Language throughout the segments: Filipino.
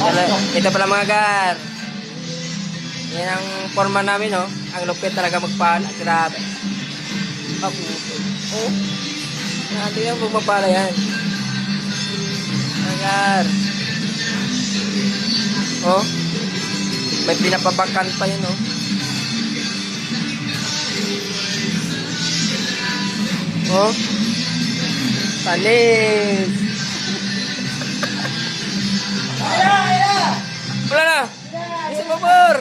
Ito pala mga gar. Yan ang forma namin, oh. Ang lupit talaga magpala. Grabe. Oh. Natin yung bumapala yan. Mga gar. Oh. May pinapabakan pa yun, oh. Oh. Panis. Wala na. Isa pa por.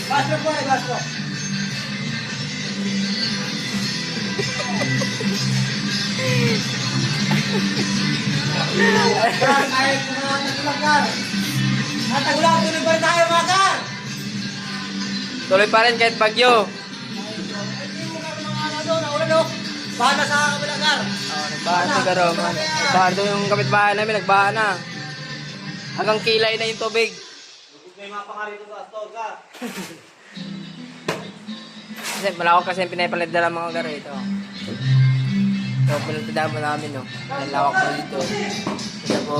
Baso po, baso. Kahit mga tagulang. At tagulang, tuloy pa rin tayo mga kar. Tuloy pa rin kahit bagyo. Hindi mo kami mga ano doon, naulan o. Bahala sa kabilang kar. Nagbahan sa garo. Nagbahan doon yung kapitbahay namin. Nagbahan na. Hanggang kilay na yung tubig. May mga pangarito sa store ka. Kasi malawak kasi yung pinapalit na lang mga garo ito. So, pinagtadaan mo namin, no? Malawak po dito. Ito po.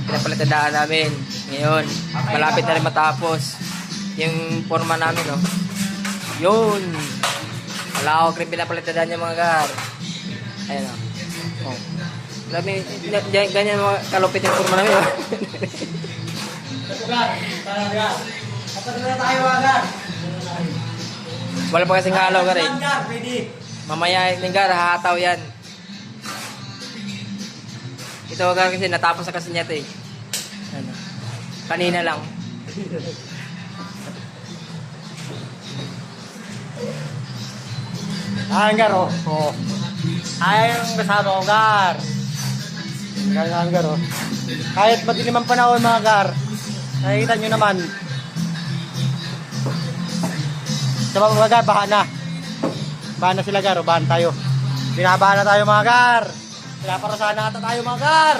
Pinapalitadaan namin. Ngayon, malapit na rin matapos. Yung forma namin, no? Yun! Malawak rin pinapalitadaan yung mga gar. Ayan, no? Oh. Grabe, ganyan mga kalupit yung forma namin, no? Katugan, talaga. Kapag na tayo agad. Wala pa kasing halaw, gar, eh. Pwede. Mamaya yung gar, hahataw yan. Ito gar kasi natapos na kasi niya ito, eh. Ano? Kanina lang. Hanggar o. Oo. Ayaw yung kasama ko, gar. Hanggar o. Kahit madilim ang panahon mga gar. Nakikita nyo naman. Sa mga gar, baha na. Baha na sila gar o, bahan tayo. Binabahan na tayo mga gar. Pinaparusahan na ata tayo mga gar.